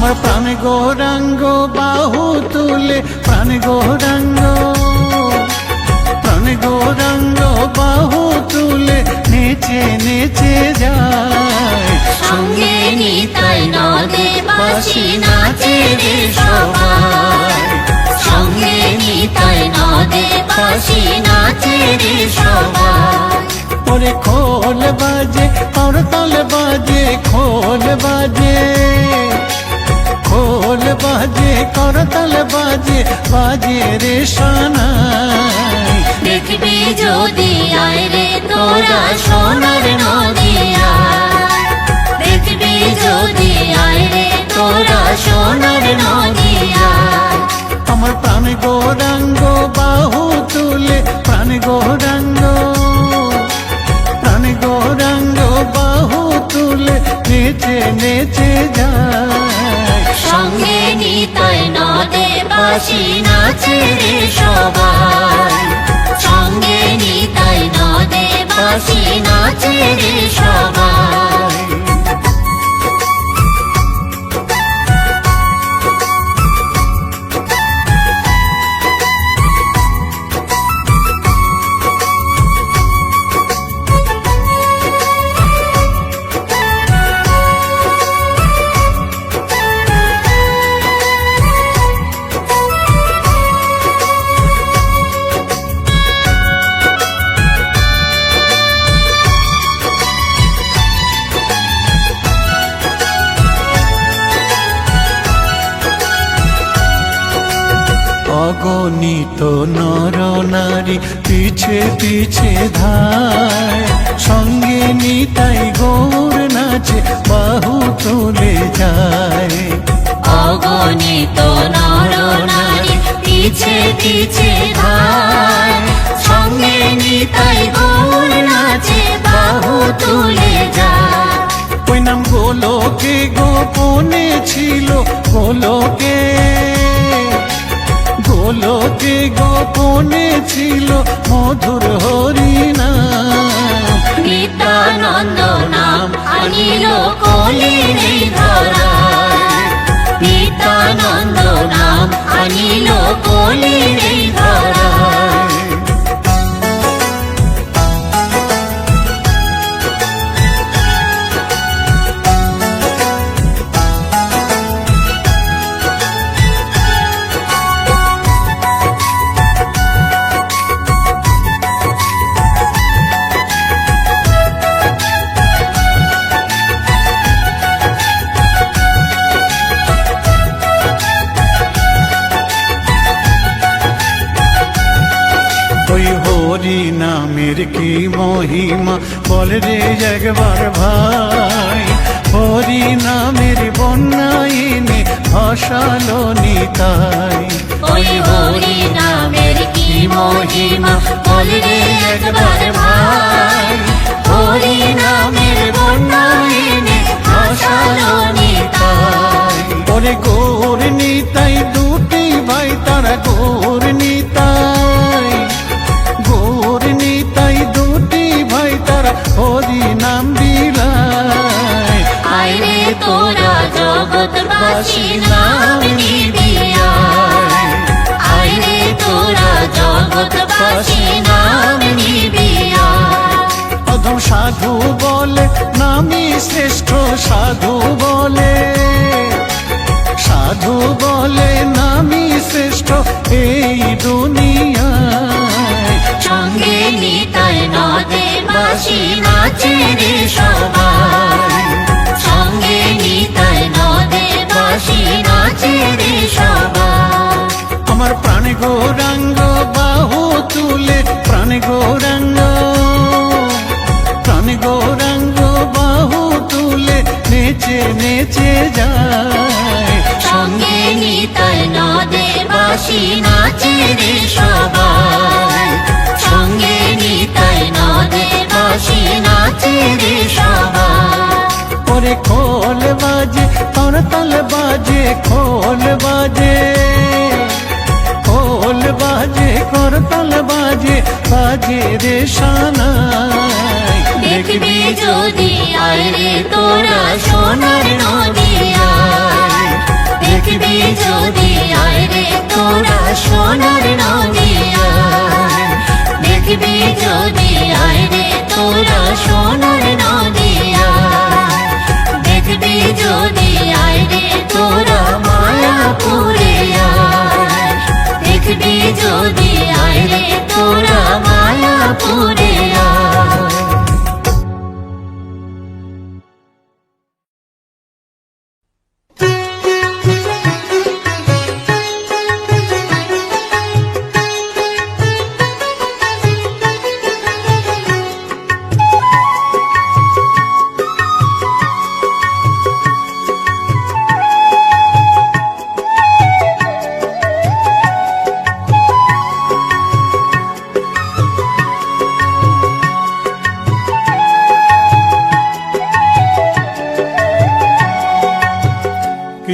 আমার প্রাণ গৌরাঙ্গ বাহু তুলে প্রাণ গৌরাঙ্গ বাহু তুলে নেচে নেচে যায় সঙ্গে নিতাই নদে বাসি নাচে রে সবাই সঙ্গে নিতাই নদে বাসি নাচে রে সবাই ওরে খোল বাজে করতাল বাজে খোল বাজে করতাল বাজে বাজে রে সানাই দেখবি যদি আয় রে তোরা সোনার নদিয়া দেখবি যদি আয় রে তোরা সোনার নদিয়া আমার প্রাণ গৌরাঙ্গ বাহু তুলে প্রাণ গৌরাঙ্গ বাহু তুলে নেচে নেচে যায় সঙ্গে নিতাই নদে বাসি নাচে রে সবাই সঙ্গে নিতাই নদে বাসি নাচে রে সবাই অগণিত নর নারী পিছে পিছে ধায় সঙ্গে নিতাই গৌর নাচে বাহু তুলে যায় অগণিত নর নারী পিছে পিছে ধায় সঙ্গে নিতাই গৌর নাচে বাহু তুলে যায় ওই নাম গোলকে গোপনে ছিল গোলকে গোপনে ছিল মধুর হরিনাম নিত্যানন্দ নাম আনিল কলির এই ধরায় নিত্যানন্দ নাম আনিল কলির এই ধরায় ওই হরি নামের কি মহিমা বল রে একবার ভাই হরি নামের বন্যাইনে ভাসালো নিতাই ওই হরি নামের কি মহিমা বল রে একবার ভাই হরি নামের বন্যাইনে ভাসালো নিতাই ওরে গৌর নিতাই দুটি ভাই তারা গৌর নিতাই দুটি ভাই তারা হরি নাম বিলায় আয় রে তোরা জগৎবাসী নাম নিবি আয় রে তোরা জগৎবাসী নাম নিবি অধম সাধু বলে নামি শ্রেষ্ঠ সাধু বলে নামি শ্রেষ্ঠ এই দুনিয়ায় সঙ্গে নিতাই নদে বাসি নাচে রে সবাই সঙ্গে নিতাই নদে বাসি নাচে রে সবাই আমার প্রাণ গৌরাঙ্গ বাহু তুলে প্রাণ গৌরাঙ্গ বাহু তুলে নেচে নেচে যায় সঙ্গে নিতাই নদে বাসি নাচে রে সবাই সঙ্গে নিতাই নদে বাসি নাচে রে সবাই ওরে খোল বাজে করতাল বাজে খোল বাজে করতাল বাজে বাজে রে সানাই দেখবি যদি আয় রে তোরা সোনার নদিয়া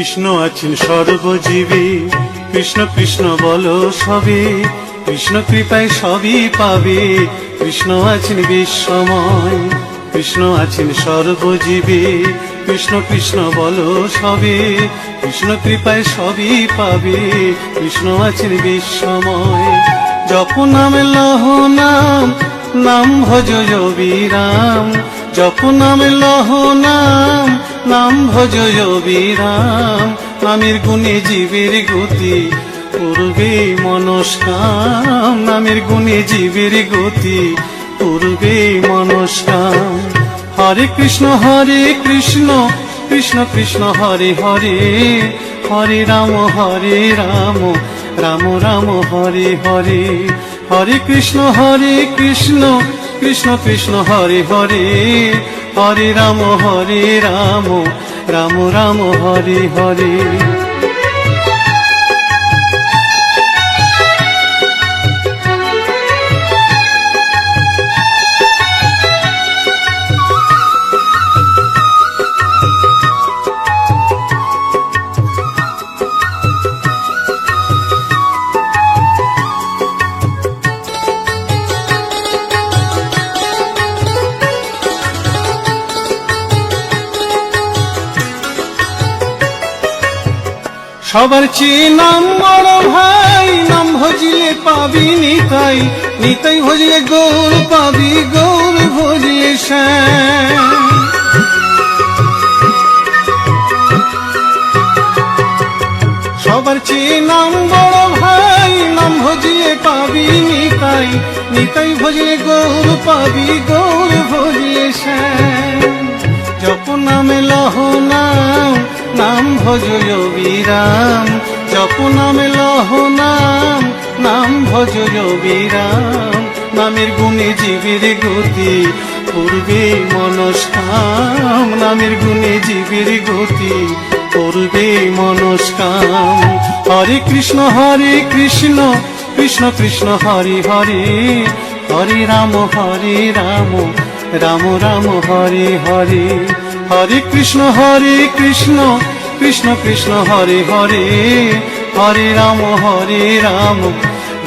কৃষ্ণ আছেন সর্বজীবে, কৃষ্ণ কৃষ্ণ বলো সবে, কৃষ্ণ কৃপায় সবই পাবে। কৃষ্ণ আছেন বিশ্বময়, কৃষ্ণ আছেন সর্বজীবে, কৃষ্ণ কৃষ্ণ বলো সবে, কৃষ্ণ কৃপায় সবই পাবে। কৃষ্ণ আছেন বিশ্বময়। জপ নাম লহ নাম, নাম ভজ বিরাম। জপ নাম লহ নাম, নাম ভজ বিরাম। নামের গুণে জীবের গতি, পূর্বে মনস্কাম। নামের গুণে জীবের গতি, পূর্বে মনস্কাম। হরে কৃষ্ণ কৃষ্ণ কৃষ্ণ হরে হরে, হরে রাম রাম রাম হরে হরে। হরে কৃষ্ণ কৃষ্ণ কৃষ্ণ হরে হরে, হরে রাম রাম রাম হরে হরে। সবার চেয়ে নাম বড় ভাই, নাম ভজিলে পাবি নিতাই, নিতাই ভজিলে গৌর পাবি, গৌর ভজিলে শ্যাম। সবার চেয়ে নাম বড় ভাই, নাম ভজিলে পাবি নিতাই, নিতাই ভজিলে গৌর পাবি, গৌর ভজিলে শ্যাম। জপ নামে লহ নাম, নাম ভজ বিরাম। জপ নামে লহ নাম, নাম ভজ বিরাম। নামের গুণে জীবের গতি, পূর্বে মনস্কাম। নামের গুণে জীবের গতি, পূর্বে মনস্কাম। হরে কৃষ্ণ কৃষ্ণ কৃষ্ণ হরে হরে, হরে রাম রাম রাম হরে হরে। হরে কৃষ্ণ কৃষ্ণ কৃষ্ণ হরে হরে, হরে রাম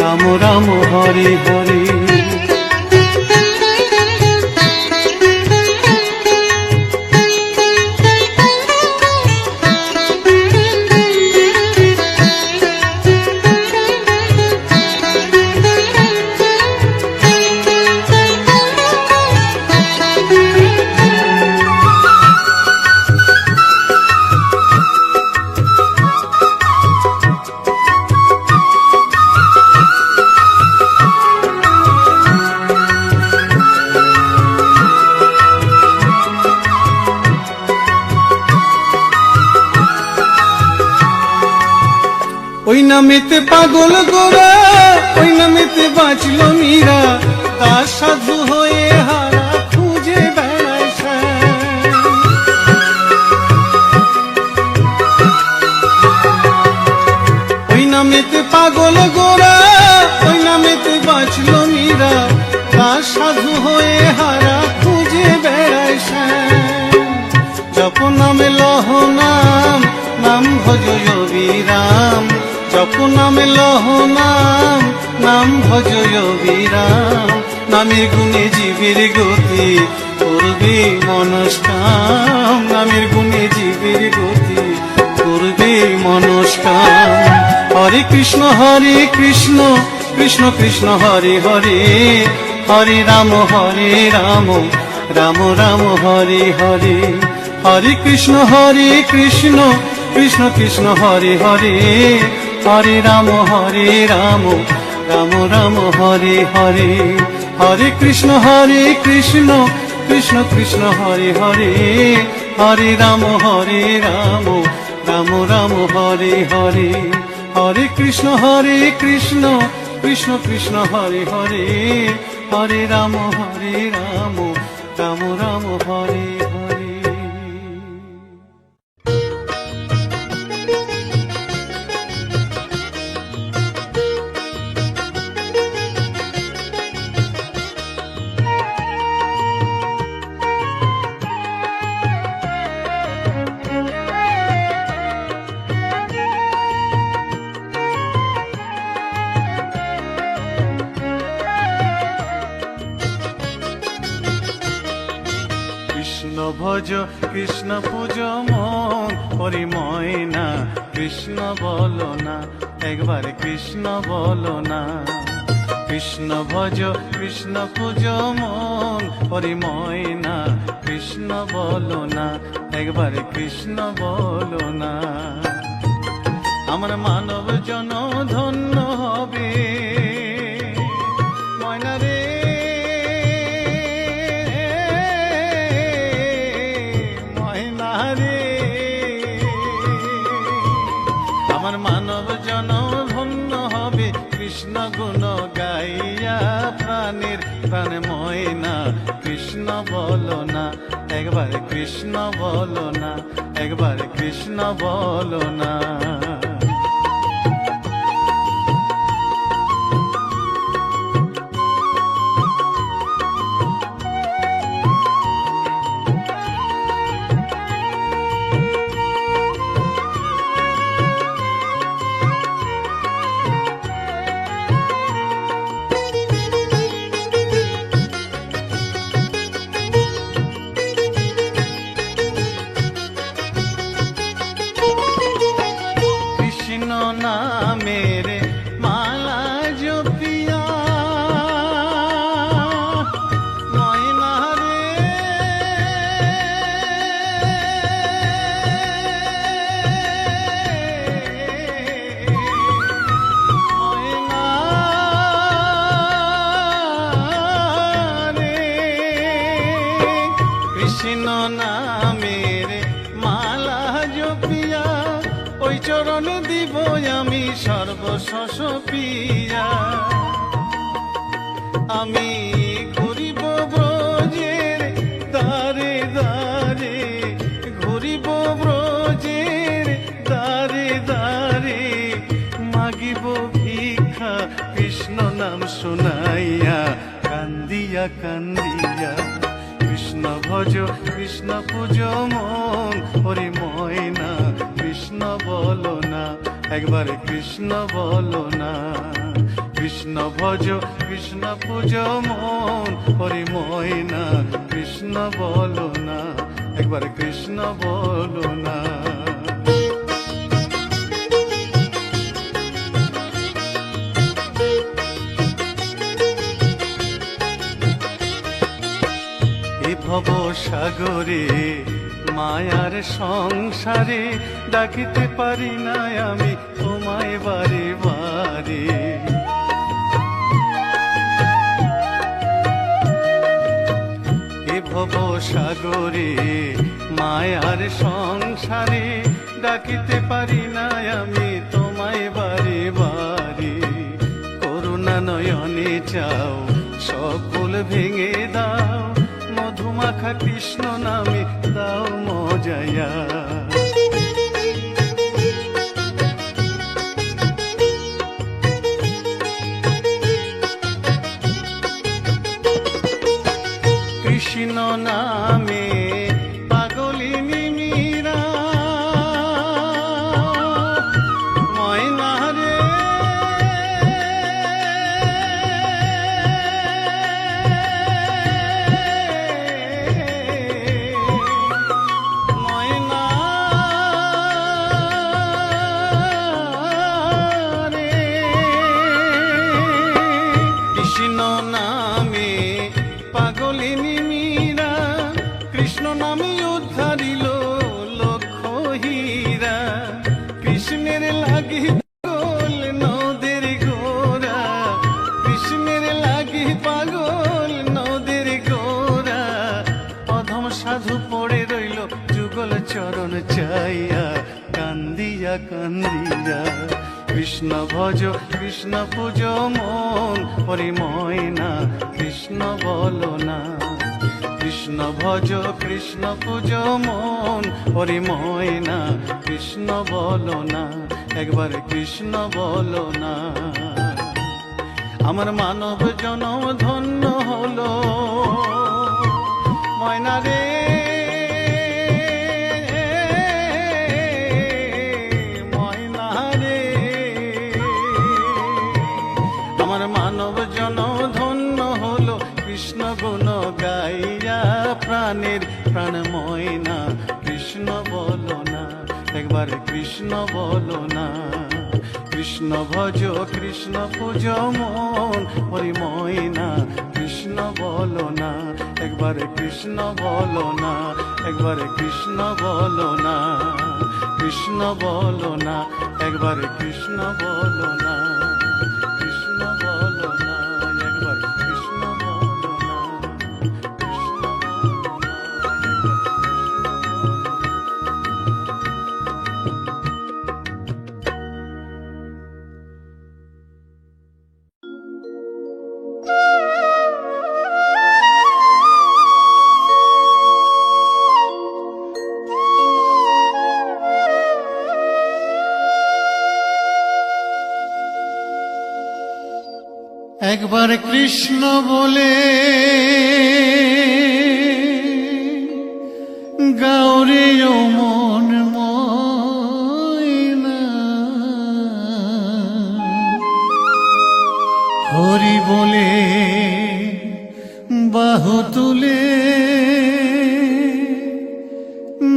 রাম রাম হরে হরে। ওই নামেতে পাগল গোরা, ওই নামেতে বাঁচল মীরা, তার সাধু হয়ে হারা খুঁজে বেড়ায় শ্যাম। ওই নামেতে পাগল গোরা, ওই নামেতে বাঁচল মীরা, তার সাধু হয়ে হারা খুঁজে বেড়ায় শ্যাম। জপ নামে লহ নাম, নাম ভজ বিরাম। জপ নামে লহ নাম, নাম ভজ বিরাম। নামের গুণে জীবের গতি, পূর্বে মনস্কাম। নামের গুণে জীবের গতি, পূর্বে মনস্কাম। হরে কৃষ্ণ কৃষ্ণ কৃষ্ণ হরে হরে, হরে রাম রাম রাম হরে হরে। হরে কৃষ্ণ কৃষ্ণ কৃষ্ণ হরে হরে, হরে রাম রাম রাম হরে হরে। হরে কৃষ্ণ কৃষ্ণ কৃষ্ণ হরে হরে, হরে রাম রাম রাম হরে হরে। হরে কৃষ্ণ কৃষ্ণ কৃষ্ণ হরে হরে, হরে রাম রাম হরে হরে। কৃষ্ণ ভজ কৃষ্ণ পূজ মন হরি ময়না কৃষ্ণ বলো না একবার কৃষ্ণ বলো না কৃষ্ণ ভজ কৃষ্ণ পূজ মন হরি ময়না কৃষ্ণ বলো না একবার কৃষ্ণ বলো না আমার মানব জন ধন্য হবে ময়না রে ময়না রে আমার মানব জন ধন্য হবে কৃষ্ণ গুণ গাইয়া প্রাণের প্রাণ ময়না কৃষ্ণ বলো না একবার কৃষ্ণ বলো না একবার কৃষ্ণ বলো না কৃষ্ণ নামের মালা জপিয়া ময়না রে ময়না রে কৃষ্ণ নামের মালা জপিয়া ওই চরণ দিব আমি সর্বশস পিয়া আমি ঘুরিব ব্রজের দ্বারে দ্বারে ঘুরিব ব্রজের দ্বারে দ্বারে মাগিব ভিক্ষা কৃষ্ণ নাম শুনাইয়া কান্দিয়া কান্দিয়া কৃষ্ণ ভজ কৃষ্ণ পূজ মন হরি ময়না কৃষ্ণ বলো না একবার কৃষ্ণ বলো না কৃষ্ণ ভজ কৃষ্ণ পূজ মন হরি ময়না কৃষ্ণ বলো না একবার কৃষ্ণ বলো না এ ভব সাগরে মায়ার সংসারে ডাকিতে পারি না আমি তোমায় বারে বারে এ ভব সাগরে মায়ার সংসারে ডাকিতে পারি না আমি তোমায় বারে বারে করুণা নয়নে চাও সকল ভেঙে দাও মধুমাখা কৃষ্ণ নামে দাও মজায়া কৃষ্ণ নামে পাগলিনী মীরা ময়না রে ময়না রে কৃষ্ণ নামে পাগলিনী মীরা কৃষ্ণ নামে উদ্ধারিল লক্ষ হীরা কৃষ্ণের লাগি পাগল নদের গোরা কৃষ্ণের লাগি পাগল নদের গোরা অধম সাধু পড়ে রইল যুগল চরণ চাইয়া কান্দিয়া কান্দিয়া কৃষ্ণ ভজ কৃষ্ণ পূজ মন হরি ময়না কৃষ্ণ বলো না কৃষ্ণ ভজ কৃষ্ণ পূজ মন হরি ময়না কৃষ্ণ বলো না একবার কৃষ্ণ বলো না আমার মানব জনম ধন্য হলো ময়না রে ময়না রে আমার মানব জন ধন্য হলো কৃষ্ণ গুণ গাইয়া প্রাণ প্রাণের প্রাণ ময়না কৃষ্ণ বলো না, একবার কৃষ্ণ বলো না। কৃষ্ণ ভজ কৃষ্ণ পূজ মন হরি ময়না কৃষ্ণ বলো না, একবার কৃষ্ণ বলো না, একবার কৃষ্ণ বলো না, কৃষ্ণ বলো না, একবার কৃষ্ণ বলো না, কৃষ্ণ বলো না, একবার কৃষ্ণ বলো না, কৃষ্ণ বলো না, একবার কৃষ্ণ বলে গাওরে ও মন ময়না, হরি বলে বাহু তুলে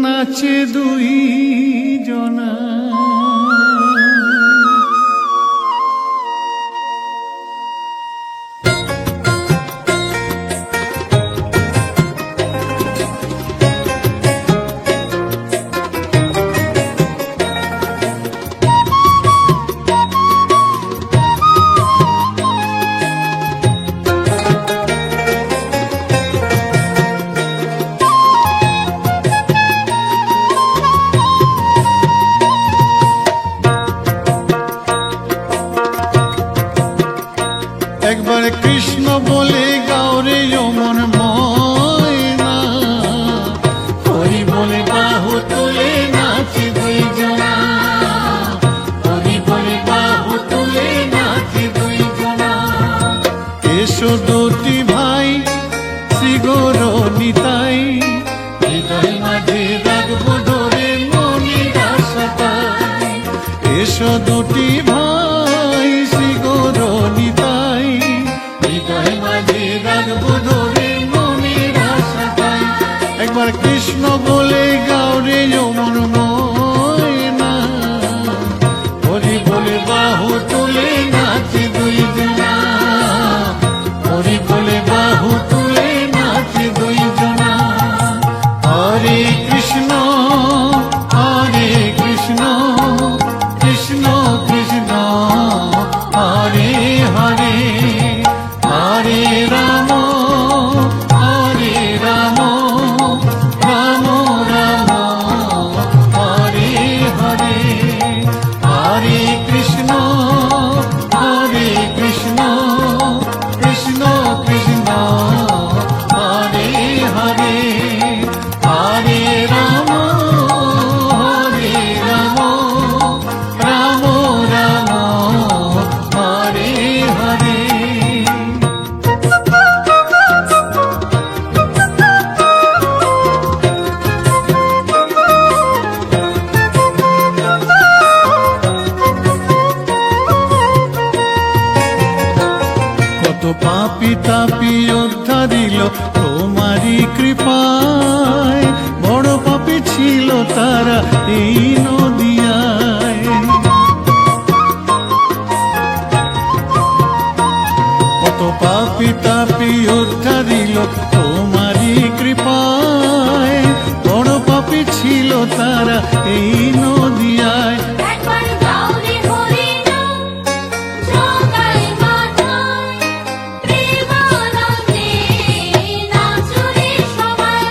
নাচে দুই জনা। একবার কৃষ্ণ বলে গাওরে ও মন ময়না, হরি বলে বাহু তুলে নাচে দুই জনা, হরি বলে বাহু তুলে নাচে দুই জনা। এসো দুটি ভাই শ্রী গৌর নিতাই, হৃদয় মাঝে রাখবো ধরে মনের আশাটাই। এসো দুটি ভাই শ্রী গৌর নিতাই, হৃদয় মাঝে রাখবো ধরে মনের আশাটাই। একবার কৃষ্ণ বলে গাওরে ও মন ময়না, হরি বলে বাহু তুলে নাচে দুই জনা, হরি বলে বাহু তুলে নাচে দুই জনা। হরে কৃষ্ণ হরে কৃষ্ণ, কৃষ্ণ কৃষ্ণ হরে হরে, হরে রাম হরে রাম, রাম রাম হরে হরে, হরে কৃষ্ণ হরে কৃষ্ণ, কৃষ্ণ কৃষ্ণ হরে হরে, হরে রাম হরে রাম, রাম রাম হরে হরে। কত পাপি তাপি উদ্ধারিল তোমারি কৃপায়, বড় পাপি ছিল তারা এই নদিয়ায়। কত পাপি তাপি উদ্ধারিল তোমারি কৃপায়, বড় পাপি ছিল তারা এই নদিয়ায়। একবার গাওরে হরি নাম জগাই মাথায়, প্রেমানন্দে নাচরে সবাই।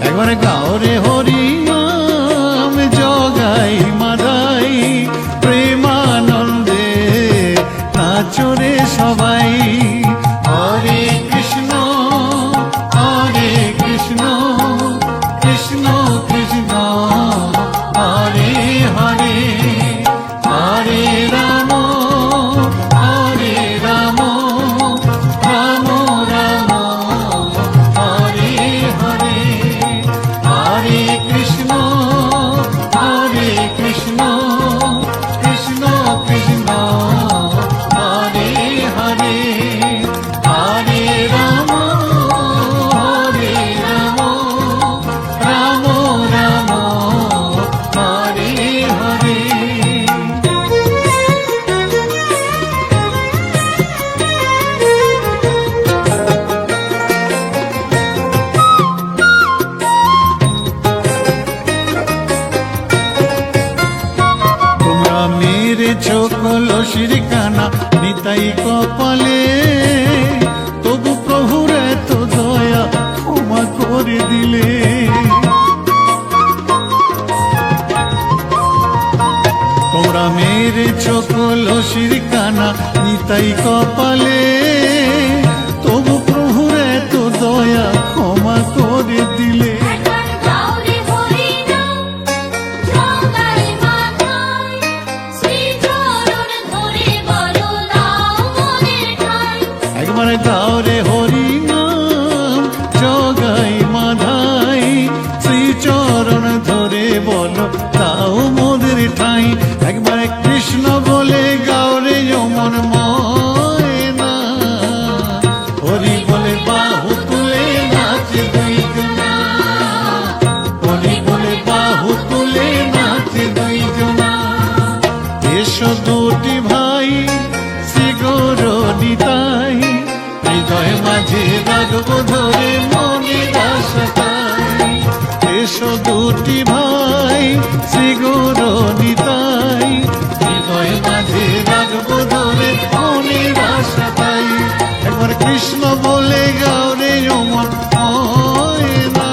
একবার গাওরে হরি নাম জগাই মাদাই, প্রেমানন্দে নাচরে সবাই। হরে কৃষ্ণ হরে কৃষ্ণ, কৃষ্ণ কৃষ্ণ হরে হরে, হরে রাম হরে রাম, রাম রাম হরে হরে, হরে কৃষ্ণ হরে কৃষ্ণ, কৃষ্ণ কৃষ্ণ হরে হরে, হরে রাম হরে রাম, লসির কানা নিতাই কপালে, তবু প্রভুর এত দয়া ক্ষমা করে দিলে। তোমরা মেরে চোখ লসির কানা নিতাই কপালে, তবু প্রভুর এত দয়া ক্ষমা করে দিলে। একবার গাও রে হরি নাম, জগাই মাথায়, শ্রী চরণ ধরে বলো দাও মনের ঠাঁই। একবার গাও রে হরি নাম, জগাই মাধাই, শ্রীচরণ ধরে বলো তাও মোদের ঠাঁই। একবার কৃষ্ণ বলে গাও রে যমন ময়না, হরি বলে বাহু তুলে নাচে দুই জনা, হরি বলে বাহু তুলে নাচে দুই জনা। এসো দুটি ভাই শ্রী গৌর নিতাই, হৃদয় মাঝে রাখবো ধরে মনের আশাটাই। এসো দুটি ভাই শ্রী গৌর নিতাই, হৃদয় মাঝে রাখবো ধরে মনের আশাটাই। একবার কৃষ্ণ বলে গাও রে অমর ময়না,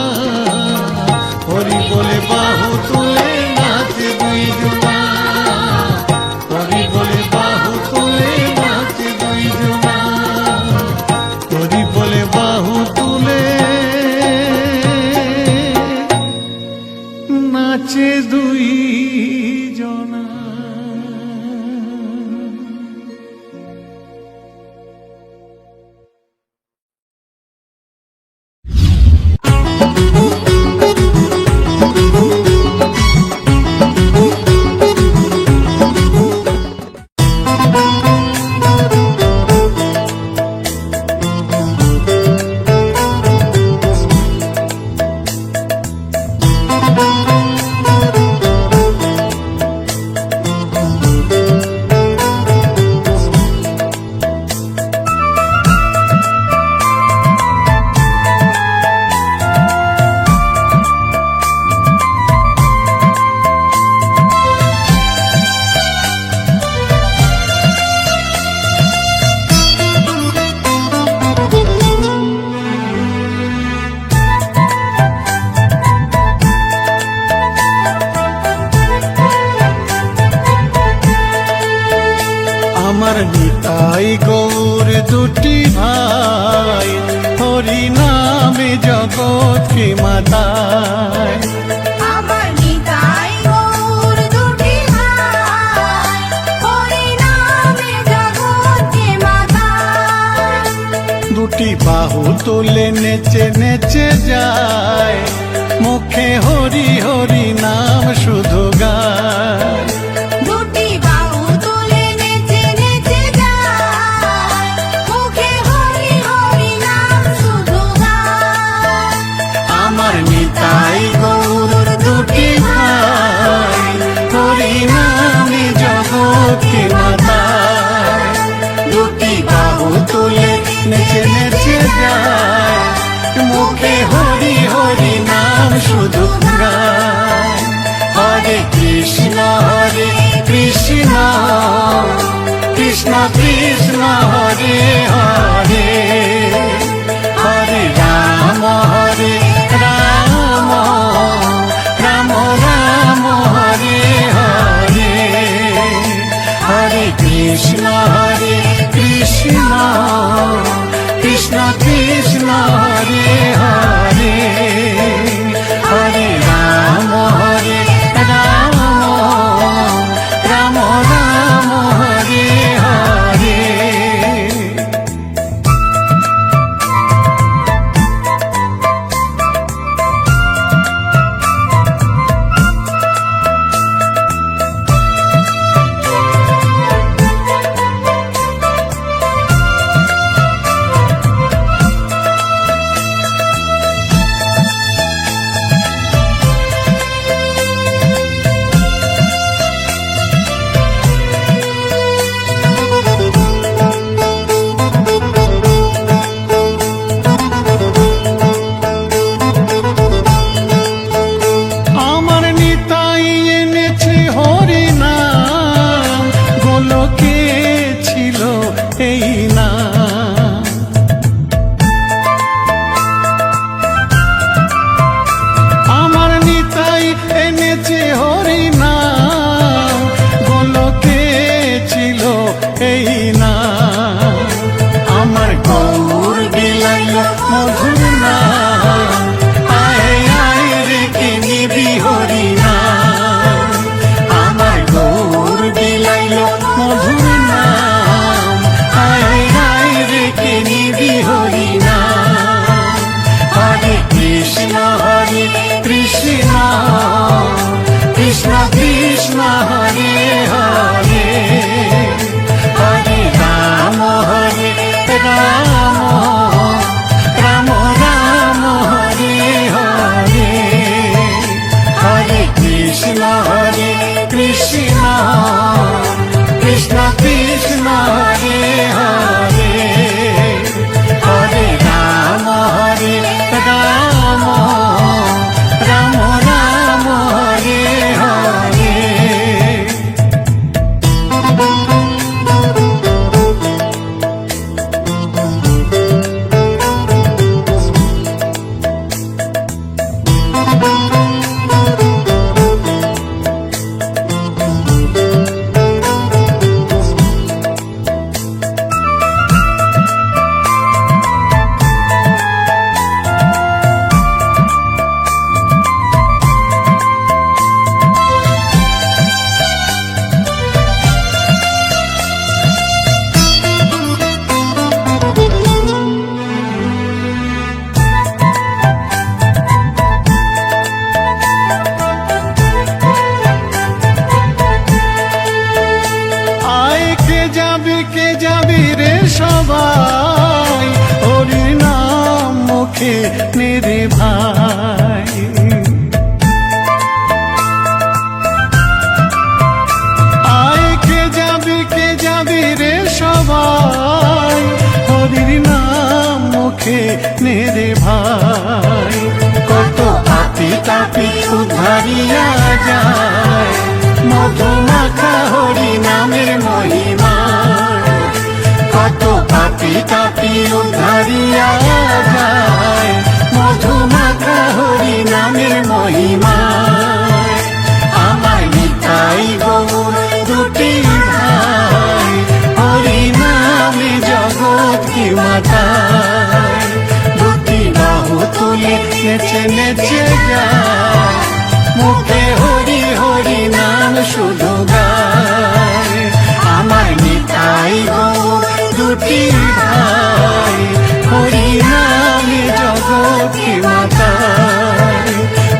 হরি বলে বাহু তুলে নাচে দুই জনা, হরি বলে বাহু তুলে নাচে দুই জনা, হরি বলে বাহু তুলে নাচে দুই জনা। আমার নিতাই গৌর দুটি ভাই, হরি নামে জগৎকে মাতায়। আমার নিতাই গৌর দুটি ভাই, হরি নামে জগৎকে মাতায়। দুটি বাহু তুলে নেচে নেচে যায়, মুখে হরি হরি নাম শুধু গায়। দুটি বাহু তুলে নেচে নেচে যায়, মুখে হরি হরি নাম শুধু গায়। আমার নিতাই গৌর দুটি ভাই, হরি নামে জগৎকে মাতায়। দুটি বাহু তুলে নেচে নেচে যায়, মুখে হরি হরি নাম শুধু গায়। হরে কৃষ্ণ কৃষ্ণ, কৃষ্ণ কৃষ্ণ হরে হরে, হরে রাম রাম, রাম রাম হরে হরে। হরে কৃষ্ণ কৃষ্ণ, কৃষ্ণ কৃষ্ণ হরে হরে, হরে রাম রাম, রাম রাম হরে হরে। কৃষ্ণ হরে কৃষ্ণ কৃষ্ণ কৃষ্ণ হরে হরে হরে রাম রাম রাম রাম হরে হরে। কে যাবি রে সবাই হরি নাম মুখে নেরে ভাই। আয় কে যাবি রে সবাই হরির নাম মুখে নেরে ভাই। কত পাপি তাপি উদ্ধারিয়া যায় মধুমাখা হরি নামের মহিমা। কত পাপি তাপি উদ্ধারিয়া যায় মধুমাখা হরি নামের মহিমা। আমার নিতাই গৌর দুটি ভাই হরি নামে জগৎ কি মাতায়। দুটি বাহু তুলে নেচে নেচে যায় মুখে হরি হরি নাম শুধু গায়। আমার নিতাই গৌর দুটি ভাই হরি নামে জগৎ কি মাতায়।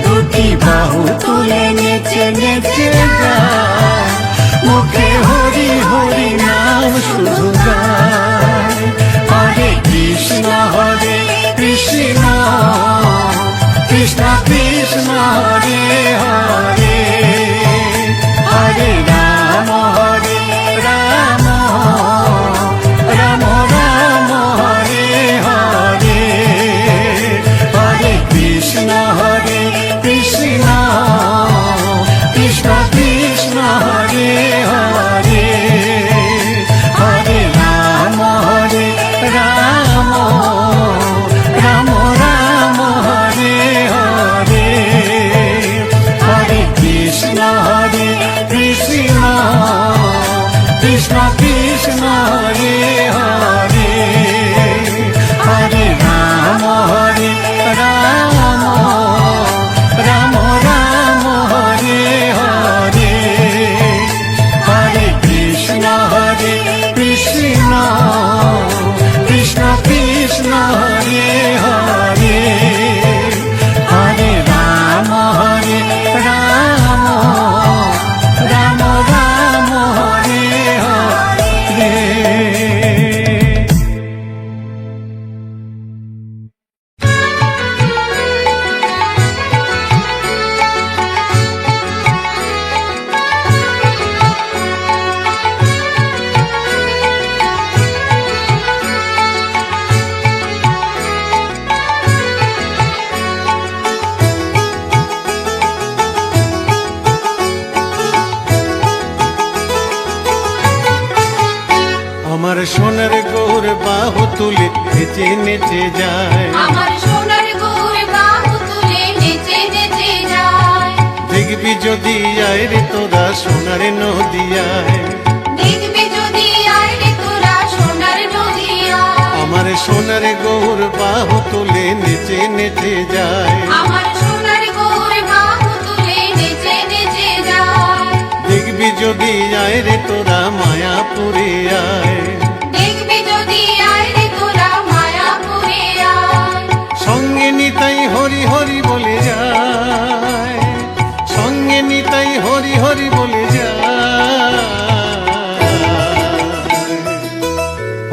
দুটি বাহু তুলে নেচে নেচে যায় মুখে হরি হরি নাম শুধু গায়। হরে কৃষ্ণ কৃষ্ণ কৃষ্ণ হরে হরে হরে রাম রাম রাম রাম হরে হরে হরে কৃষ্ণ কৃষ্ণ কৃষ্ণ হরে হরে হরে রাম রাম রাম রাম হরে হরে হরে কৃষ্ণ কৃষ্ণ কৃষ্ণ কৃষ্ণ হরে হরে হরে রাম রাম রাম রাম হরে হরে হরে কৃষ্ণ কৃষ্ণ কৃষ্ণ কৃষ্ণ হরে হরে হরে রাম রাম রাম রাম হরে হরে। আমার সোনার গৌর বাহু তুলে নেচে নেচে যায়। আমার সোনার গৌর বাহু তুলে নেচে নেচে যায়। দেখবি যদি আয় রে তোরা সোনার নদিয়ায়। দেখবি যদি আয় রে তোরা সোনার নদিয়ায়। আমার সোনার গৌর বাহু তুলে নেচে নেচে যায়। আমার সোনার গৌর বাহু তুলে নেচে নেচে যায়। দেখবি যদি আয় রে তোরা মায়াপুরে আয়। দেখবি যদি আয় রে তোরা মায়াপুরে আয়। সঙ্গে নিতাই হরি হরি বলে যায়। সঙ্গে নিতাই হরি হরি বলে যায়।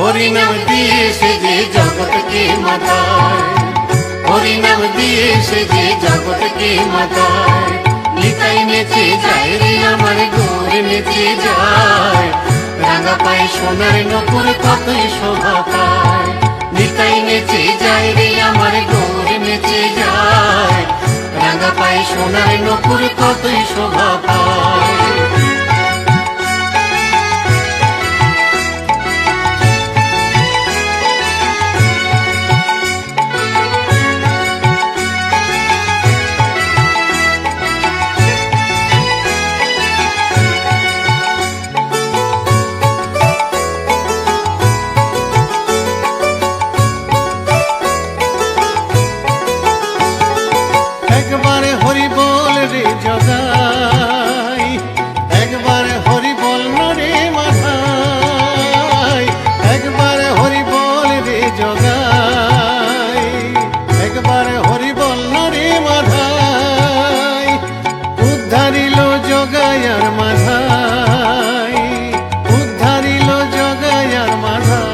হরি নাম দিয়ে সে যে জগৎকে মাতায়। হরি নাম দিয়ে সে যে জগৎকে মাতায়। নিতাই নেচে যায় রে আমার গৌর নেচে যায়, রাঙা পায়ে সোনার নপুর কতই শোভা পায়। নিতাই নেচে যায় রে আমার গৌর নেচে যায়, রাঙা পায়ে সোনার নপুর কতই শোভা পায়। একবারে হরি বল রে জগাই, একবারে হরি বল রে মাথায়, একবারে হরি বল রে জগাই, একবারে হরি বল রে মাথায়, উদ্ধারিল জগাই আর মাথায়, উদ্ধারিল জগাই আর মাথায়।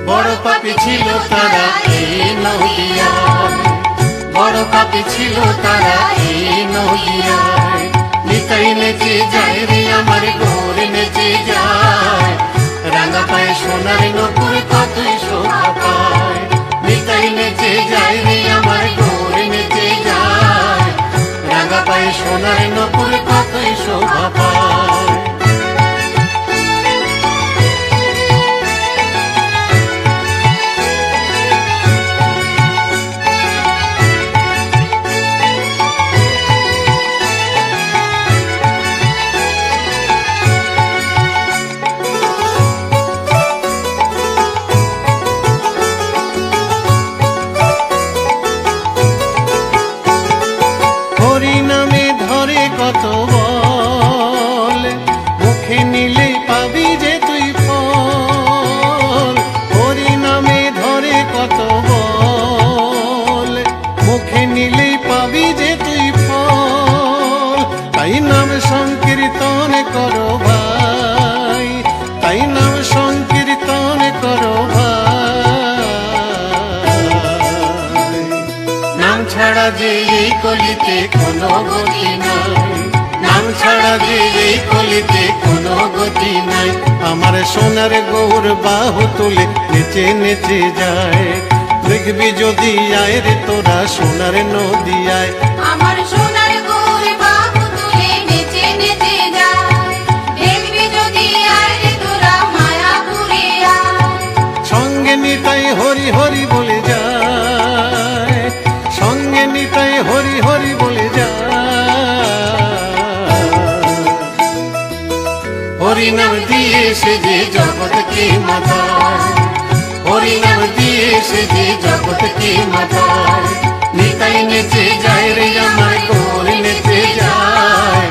বড় পাপী ছিল তারা এই নদিয়ায়, বড় পাপী ছিল তারা এই নদিয়ায়, নিতাই নেচে যায় রে আমার গৌর নেচে যায়, রাঙা পায়ে সোনার নপুর কতই শোভা পায়। নিতাই নেচে যায় রে আমার গৌর নেচে যায়, রাঙা পায়ে সোনার নপুর কতই শোভা পায়। হরি নামে ধরে কত বল, মুখে নিলে পাবি যে তুই ফল। হরি নামে ধরে কত বল, মুখে নিলে পাবি যে তুই ফল। তাই নাম সংকীর্তন করো ভাই, তাই নাম সংকীর্তন করো ভাই। নাম ছাড়া যে এই কলিতে কোনো গতি নাই, নাম ছাড়া যে এই কলিতে কোনো গতি নাই। আমার সোনার গৌর বাহু তুলে নেচে নেচে যায়, দেখবি যদি আয় রে তোরা সোনার নদিয়ায়। আমার সোনার গৌর বাহু তুলে নেচে নেচে যায়, দেখবি যদি আয় রে তোরা মায়াপুরে আয়। সঙ্গে নিতাই হরি হরি বলে যায়, সঙ্গে নিতাই হরি হরি বলে যায়। হরি নাম দিয়ে সে যে জগৎকে মাথায়, হরি নাম দিয়ে সে যে জগৎকে মাথায়। নিতাই নেচে যায় রে আমার গৌর নেচে যায়,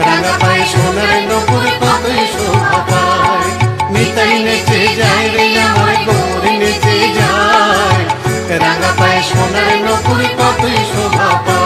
রাঙা পায়ে সোনার নপুর কতই শোভা পায়। নিতাই নেচে যায় রে আমার গৌর নেচে যায়, রাঙা পায়ে সোনার নপুর কতই শোভা পায়।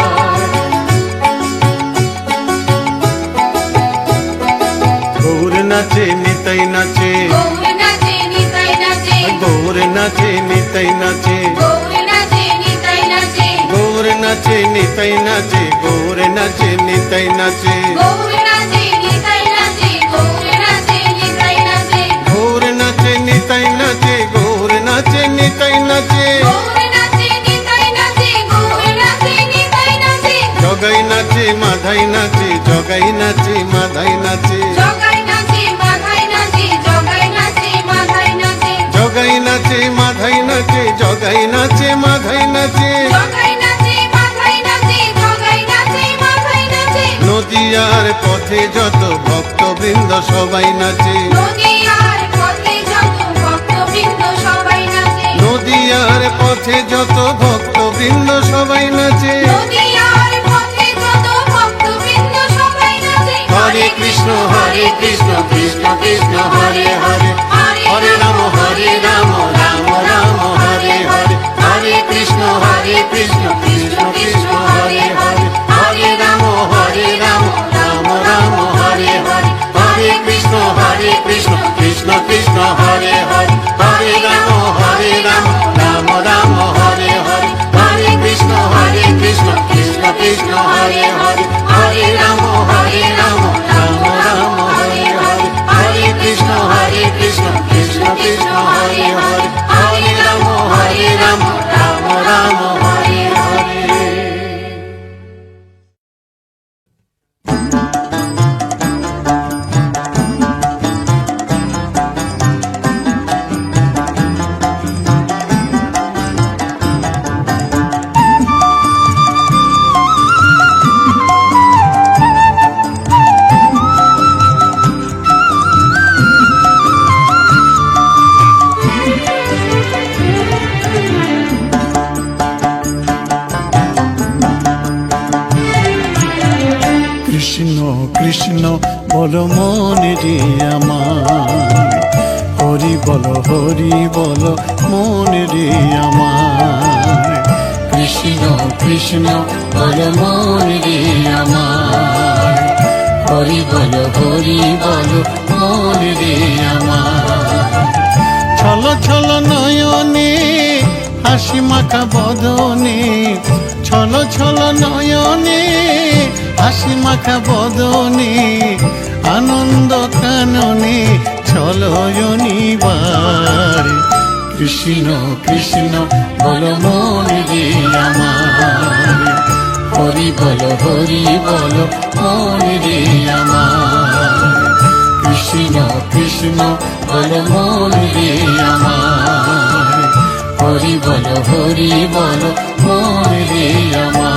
গৌর নাচে নিতাই নাচে, গৌর নাচে নিতাই নাচে, গৌর নাচে নিতাই নাচে, গৌর নাচে নিতাই নাচে, গৌর নাচে নিতাই নাচে, গৌর নাচে নিতাই নাচে, গৌর নাচে নিতাই নাচে, গৌর নাচে নিতাই নাচে, গৌর নাচে নিতাই নাচে, গৌর নাচে নিতাই নাচে, গৌর নাচে নিতাই নাচে, গৌর নাচে নিতাই নাচে, জগাই নাচে মাধাই নাচে, জগাই নাচে মাধাই নাচে, জগাই নাচে মাথায় নাচে, জগাই নাচে মাথায় নাচে, জগাই নাচে মাধাই নাচে, জগাই নাচে মাধাই নাচে। জগাই নাচে মাথায় নাচে, জগাই নাচে মাথায় নাচে, নদিয়ার পথে যত ভক্তবৃন্দ সবাই নাচে, নদিয়ার পথে যত ভক্তবৃন্দ সবাই নাচে, নদিয়ার পথে যত ভক্তবৃন্দ সবাই নাচে। নদিয়ার পথে যত ভক্তবৃন্দ সবাই নাচে। হরে কৃষ্ণ কৃষ্ণ কৃষ্ণ হরে হরে, হরে রাম রাম রাম হরে হরে, হরে কৃষ্ণ কৃষ্ণ কৃষ্ণ হরে হরে, হরে রাম রাম রাম হরে হরে, হরে কৃষ্ণ কৃষ্ণ কৃষ্ণ হরে হরে, হরে রাম রাম রাম হরে হরে, হরে কৃষ্ণ বলো মন রে আমার, হরি বলো মন রে আমার। কৃষ্ণ কৃষ্ণ বলো মন রে আমার, হরি বলো মন রে আমার। ছল ছল নয়নে হাসি মাখা বদনে, ছল ছল নয়নে হাসি মাখা বদনে, আনন্দ কাননে ছলয়নিবার। কৃষ্ণ কৃষ্ণ বলো মন রে আমার, হরি বলো মন রে আমার। কৃষ্ণ কৃষ্ণ বলো মন রে আমার, হরি বলো মন রে আমার।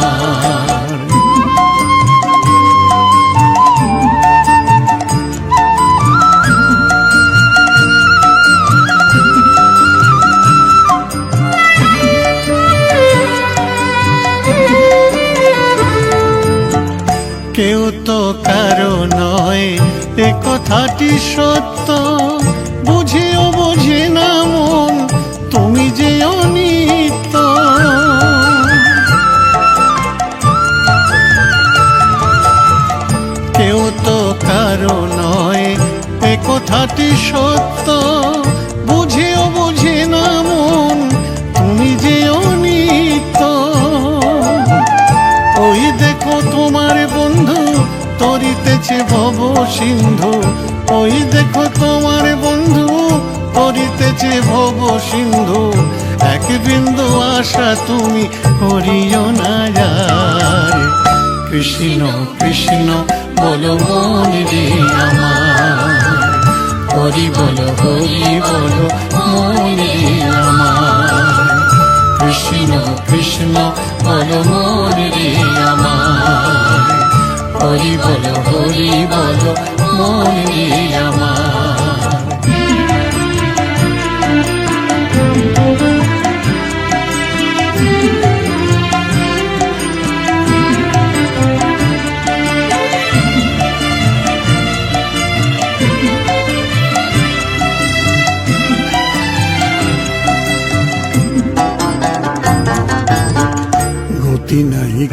কেউ তো কারো নয় এ কথাটি সত্য, বুঝেও বোঝে না মন তুমি যে অনিত্য। কেউ তো কারো নয় এ কথাটি সত্য, বুঝেও বোঝে না মন তুমি যে অনিত্য। ওই দেখো তোমার বন্ধু তরিতেছে ভব সিন্ধু, ওই দেখো তোমার বন্ধু তরিতেছে ভব সিন্ধু। এক বিন্দু আশা তুমি করিও না যার। কৃষ্ণ কৃষ্ণ বলো মন রে আমার, হরি বলো মন রে আমার। কৃষ্ণ কৃষ্ণ বলো মন রে আমার, হরি বলো মন রে আমার।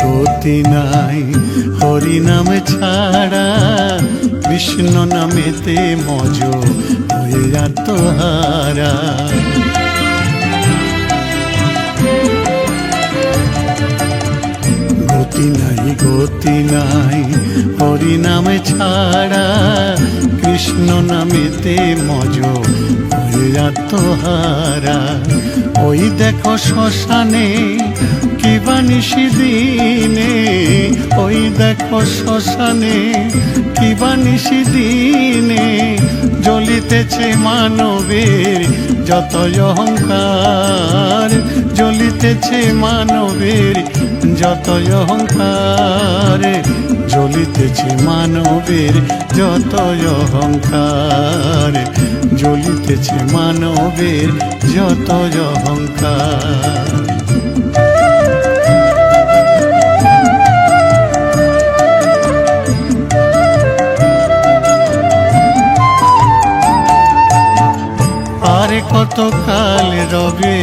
গতি নাই হরি নাম ছাড়া, কৃষ্ণ নামেতে মজ হয়ে আত্মহারা। গতি নাই হরি নাম ছাড়া, কৃষ্ণ নামেতে মজ হয়ে আত্মহারা। ওই দেখো শ্মশানে কিবা নিশি দিনে, ওই দেখো শ্মশানে কিবা নিশি দিনে, জ্বলিতেছে মানবের যত অহংকার, জ্বলিতেছে মানবের যত অহংকার, জ্বলিতেছে মানবের যত অহংকার, জ্বলিতেছে মানবের যত অহংকার। আরে কত কাল রবে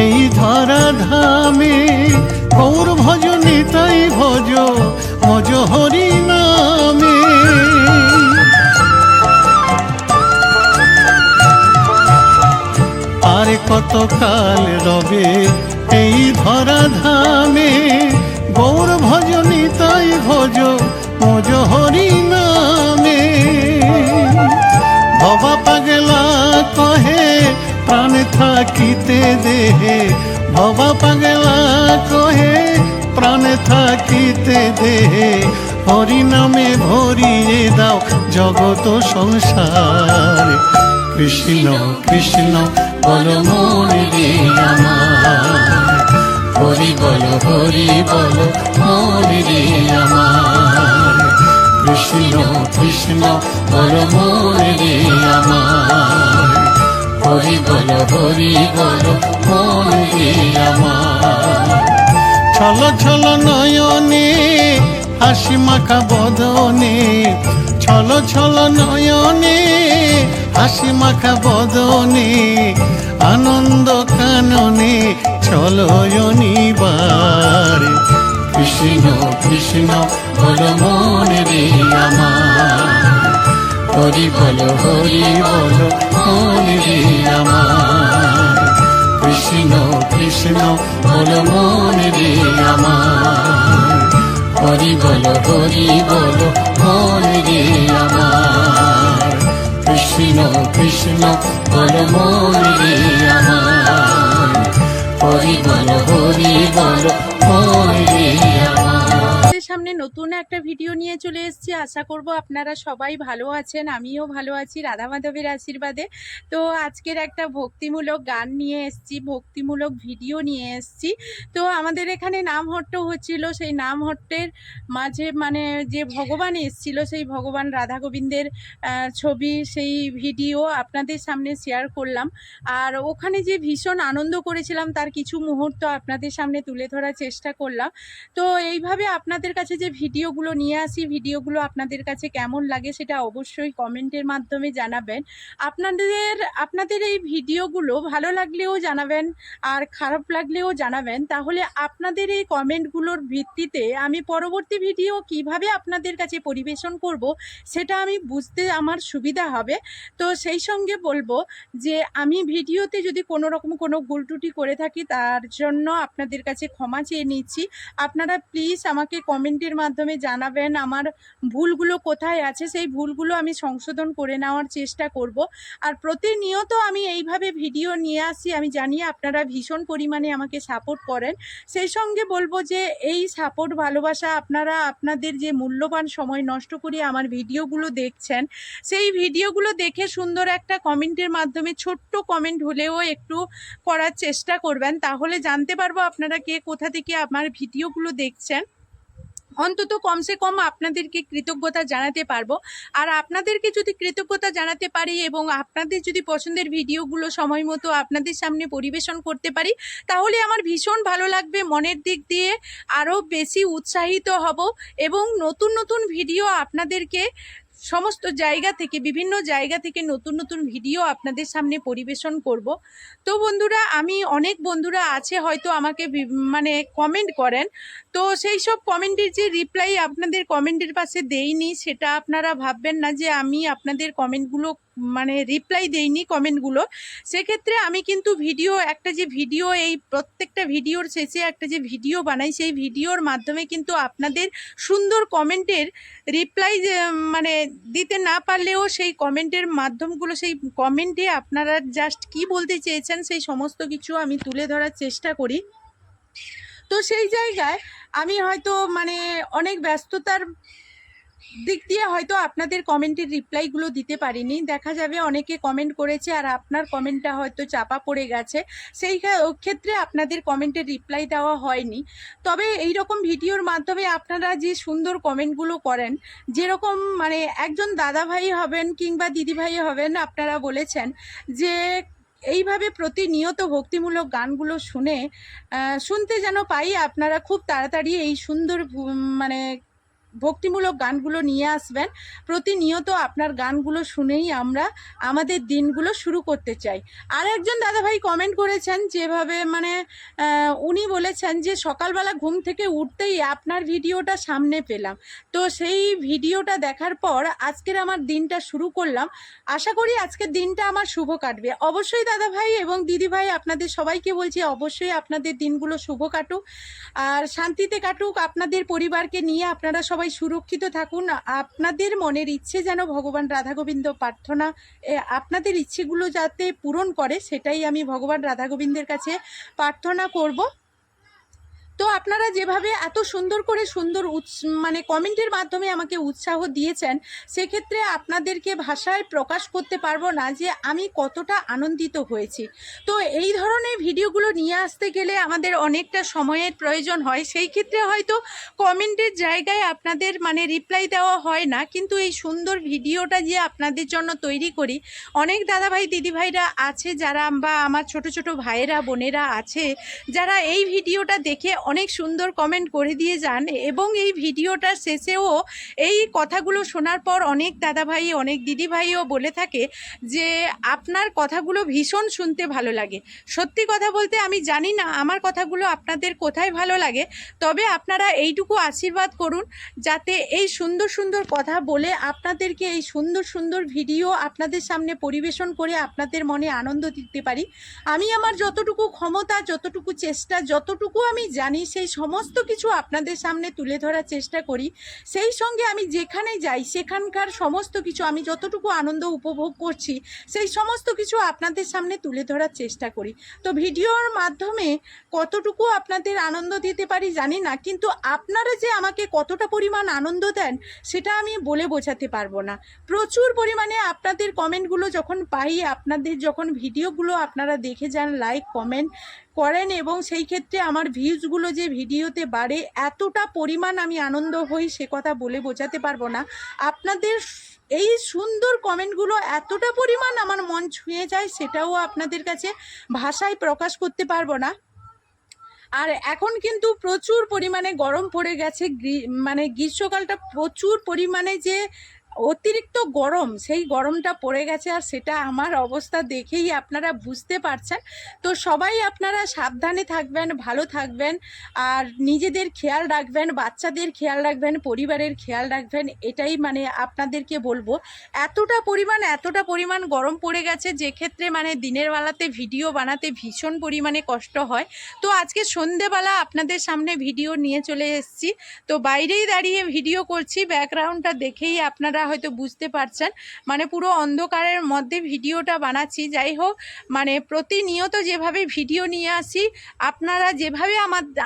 এই ধরা ধামে, গৌর ভজ নিতাই ভজ মজ হরি নামে। আরে কত কাল রবে এই ধরা ধামে, গৌর ভজ নিতাই ভজ মজ হরি নামে। ভবা পাগলা কহে প্রাণ থাকিতে দেহে, ভবা পাগলা কহে প্রাণ থাকিতে দেহে, হরি নামে ভরিয়ে দাও জগত সংসার। কৃষ্ণ কৃষ্ণ বলো মন রে আমার, হরি বলো মন রে আমার। কৃষ্ণ কৃষ্ণ বলো মন রে আমার, হরি বলো মন রে আমার। ছল ছল নয়নে হাসি মাখা বদনে, ছলো ছলো নয়নে হাসি মাখা বদনে আনন্দ কাননে চলো অনিবার। কৃষ্ণ কৃষ্ণ বলো মনে রে আমার, হরি বলো মনে রে আমার। কৃষ্ণ কৃষ্ণ বলো মনে রে আমার, হরি বলো মনে রে আমার। কৃষ্ণ কৃষ্ণ বলো মনে রে আমার, হরি বলো মনে রে আমার। আপনাদের সামনে নতুন একটা ভিডিও নিয়ে চলে এসেছি। আশা করব আপনারা সবাই ভালো আছেন, আমিও ভালো আছি রাধা মাধবের আশীর্বাদে। তো আজকের একটা ভক্তিমূলক গান নিয়ে এসেছি, ভক্তিমূলক ভিডিও নিয়ে এসেছি। তো আমাদের এখানে নামহট্ট হচ্ছিল, সেই নামহট্টের মাঝে মানে যে ভগবান এসেছিল সেই ভগবান রাধা গোবিন্দের ছবি, সেই ভিডিও আপনাদের সামনে শেয়ার করলাম। আর ওখানে যে ভীষণ আনন্দ করেছিলাম তার কিছু মুহূর্ত আপনাদের সামনে তুলে ধরার চেষ্টা করলাম। তো এইভাবে আপনাদের কাছে যে ভিডিওগুলো নিয়ে আসি, ভিডিওগুলো আপনাদের কাছে কেমন লাগে সেটা অবশ্যই কমেন্টের মাধ্যমে জানাবেন। আপনাদের এই ভিডিওগুলো ভালো লাগলেও জানাবেন আর খারাপ লাগলেও জানাবেন, তাহলে আপনাদের এই কমেন্টগুলোর ভিত্তিতে আমি পরবর্তী ভিডিও কিভাবে আপনাদের কাছে পরিবেশন করব সেটা আমি বুঝতে আমার সুবিধা হবে। তো সেই সঙ্গে বলবো যে আমি ভিডিওতে যদি কোনো রকম কোনো ভুল ত্রুটি করে থাকি তার জন্য আপনাদের কাছে ক্ষমা চেয়ে নিচ্ছি। আপনারা প্লিজ আমাকে কমেন্টের মাধ্যমে জানাবেন আমার ভুলগুলো কোথায় আছে, সেই ভুলগুলো আমি সংশোধন করে নেওয়ার চেষ্টা করব। আর প্রতিনিয়ত আমি এইভাবে ভিডিও নিয়ে আসি, আমি জানি আপনারা ভীষণ পরিমাণে আমাকে সাপোর্ট করেন। সেই সঙ্গে বলবো যে এই সাপোর্ট ভালোবাসা আপনারা আপনাদের যে মূল্যবান সময় নষ্ট করে আমার ভিডিওগুলো দেখছেন, সেই ভিডিওগুলো দেখে সুন্দর একটা কমেন্টের মাধ্যমে ছোট্ট কমেন্ট হলেও একটু করার চেষ্টা করবেন, তাহলে জানতে পারবো আপনারা কে কোথা থেকে আমার ভিডিওগুলো দেখছেন। অন্তত কমসে কম আপনাদেরকে কৃতজ্ঞতা জানাতে পারবো। আর আপনাদেরকে যদি কৃতজ্ঞতা জানাতে পারি এবং আপনাদের যদি পছন্দের ভিডিওগুলো সময় মতো আপনাদের সামনে পরিবেশন করতে পারি, তাহলে আমার ভীষণ ভালো লাগবে, মনের দিক দিয়ে আরও বেশি উৎসাহিত হব এবং নতুন নতুন ভিডিও আপনাদেরকে সমস্ত জায়গা থেকে, বিভিন্ন জায়গা থেকে নতুন নতুন ভিডিও আপনাদের সামনে পরিবেশন করব। তো বন্ধুরা, আমি অনেক বন্ধুরা আছে হয়তো আমাকে মানে কমেন্ট করেন, তো সেই সব কমেন্টের যে রিপ্লাই আপনাদের কমেন্টের পাশে দেইনি সেটা আপনারা ভাববেন না যে আমি আপনাদের কমেন্টগুলো মানে রিপ্লাই দেইনি কমেন্টগুলো। সেক্ষেত্রে আমি কিন্তু একটা যে ভিডিও, এই প্রত্যেকটা ভিডিওর শেষে একটা যে ভিডিও বানাই, সেই ভিডিওর মাধ্যমে কিন্তু আপনাদের সুন্দর কমেন্টের রিপ্লাই মানে দিতে না পারলেও সেই কমেন্টের মাধ্যমগুলো, সেই কমেন্টে আপনারা জাস্ট কি বলতে চেয়েছেন সেই সমস্ত কিছু আমি তুলে ধরার চেষ্টা করি। তো সেই জায়গায় আমি হয়তো মানে অনেক ব্যস্ততার দিক দিয়ে হয়তো আপনাদের কমেন্টের রিপ্লাইগুলো দিতে পারিনি। দেখা যাবে অনেকে কমেন্ট করেছে আর আপনার কমেন্টটা হয়তো চাপা পড়ে গেছে, সেই ক্ষেত্রে আপনাদের কমেন্টের রিপ্লাই দেওয়া হয়নি। তবে এই রকম ভিডিওর মাধ্যমে আপনারা যে সুন্দর কমেন্টগুলো করেন, যেরকম মানে একজন দাদা ভাই হবেন কিংবা দিদি ভাই হবেন, আপনারা বলেছেন যে এইভাবে প্রতিনিয়ত ভক্তিমূলক গানগুলো শুনতে যেন পাই, আপনারা খুব তাড়াতাড়ি এই সুন্দর মানে ভক্তিমূলক গানগুলো নিয়ে আসবেন। প্রতিনিয়ত আপনার গানগুলো শুনেই আমরা আমাদের দিনগুলো শুরু করতে চাই। আর একজন দাদাভাই কমেন্ট করেছেন যেভাবে মানে উনি বলেছেন যে সকালবেলা ঘুম থেকে উঠতেই আপনার ভিডিওটা সামনে পেলাম, তো সেই ভিডিওটা দেখার পর আজকের আমার দিনটা শুরু করলাম। আশা করি আজকের দিনটা আমার শুভ কাটবে। অবশ্যই দাদাভাই এবং দিদিভাই আপনাদের সবাইকে বলছি, অবশ্যই আপনাদের দিনগুলো শুভ কাটুক আর শান্তিতে কাটুক। আপনাদের পরিবারকে নিয়ে আপনারা সবাই সুরক্ষিত থাকুন। আপনাদের মনের ইচ্ছে যেন ভগবান রাধা গোবিন্দ আপনাদের ইচ্ছেগুলো যাতে পূরণ করে, সেটাই আমি ভগবান রাধা গোবিন্দের কাছে প্রার্থনা করব। তো আপনারা যেভাবে এত সুন্দর করে মানে কমেন্টের মাধ্যমে আমাকে উৎসাহ দিয়েছেন, সেক্ষেত্রে আপনাদেরকে ভাষায় প্রকাশ করতে পারবো না যে আমি কতটা আনন্দিত হয়েছি। তো এই ধরনের ভিডিওগুলো নিয়ে আসতে গেলে আমাদের অনেকটা সময়ের প্রয়োজন হয়, সেই ক্ষেত্রে হয়তো কমেন্টের জায়গায় আপনাদের মানে রিপ্লাই দেওয়া হয় না, কিন্তু এই সুন্দর ভিডিওটা যে আপনাদের জন্য তৈরি করি, অনেক দাদাভাই দিদিভাইরা আছে যারা, বা আমার ছোট ছোট ভাইয়েরা বোনেরা আছে যারা এই ভিডিওটা দেখে অনেক সুন্দর কমেন্ট করে দিয়ে যান, এবং এই ভিডিওটার শেষেও এই কথাগুলো শোনার পর অনেক দাদাভাই অনেক দিদিভাইও বলে থাকে যে আপনার কথাগুলো ভীষণ শুনতে ভালো লাগে। সত্যি কথা বলতে আমি জানি না আমার কথাগুলো আপনাদের কোথায় ভালো লাগে, তবে আপনারা এইটুকু আশীর্বাদ করুন যাতে এই সুন্দর সুন্দর কথা বলে আপনাদেরকে এই সুন্দর সুন্দর ভিডিও আপনাদের সামনে পরিবেশন করে আপনাদের মনে আনন্দ দিতে পারি। আমি আমার যতটুকু ক্ষমতা, যতটুকু চেষ্টা, যতটুকু আমি জানি সেই সমস্ত কিছু আপনাদের সামনে তুলে ধরার চেষ্টা করি। সেই সঙ্গে আমি যেখানে যাই সেখানকার সমস্ত কিছু, আমি যতটুকু আনন্দ উপভোগ করছি সেই সমস্ত কিছু আপনাদের সামনে তুলে ধরার চেষ্টা করি। তো ভিডিওর মাধ্যমে কতটুকু আপনাদের আনন্দ দিতে পারি জানি না, কিন্তু আপনারা যে আমাকে কতটা পরিমাণ আনন্দ দেন সেটা আমি বলে বোঝাতে পারবো না। প্রচুর পরিমাণে আপনাদের কমেন্টগুলো যখন পাই, আপনাদের যখন ভিডিওগুলো আপনারা দেখে যান, লাইক কমেন্ট করেন, এবং সেই ক্ষেত্রে আমার ভিউজগুলো যে ভিডিওতে বাড়ে, এতটা পরিমাণ আমি আনন্দ হই সে কথা বলে বোঝাতে পারবো না। আপনাদের এই সুন্দর কমেন্টগুলো এতটা পরিমাণ আমার মন ছুঁয়ে যায় সেটাও আপনাদের কাছে ভাষায় প্রকাশ করতে পারবো না। আর এখন কিন্তু প্রচুর পরিমাণে গরম পড়ে গেছে, মানে গ্রীষ্মকালটা প্রচুর পরিমাণে যে অতিরিক্ত গরম, সেই গরমটা পড়ে গেছে, আর সেটা আমার অবস্থা দেখেই আপনারা বুঝতে পারছেন। তো সবাই আপনারা সাবধানে থাকবেন, ভালো থাকবেন, আর নিজেদের খেয়াল রাখবেন, বাচ্চাদের খেয়াল রাখবেন, পরিবারের খেয়াল রাখবেন, এটাই মানে আপনাদেরকে বলবো। এতটা পরিমাণ গরম পড়ে গেছে যে ক্ষেত্রে মানে দিনের বেলাতে ভিডিও বানাতে ভীষণ পরিমাণে কষ্ট হয়। তো আজকে সন্ধেবেলা আপনাদের সামনে ভিডিও নিয়ে চলে এসেছি, তো বাইরেই দাঁড়িয়ে ভিডিও করছি, ব্যাকগ্রাউন্ডটা দেখেই আপনারা হয়তো বুঝতে পারছেন, মানে পুরো অন্ধকারের মধ্যে ভিডিওটা বানাচ্ছি। যাই হোক, মানে প্রতিনিয়ত যেভাবে ভিডিও নিয়ে আসি, আপনারা যেভাবে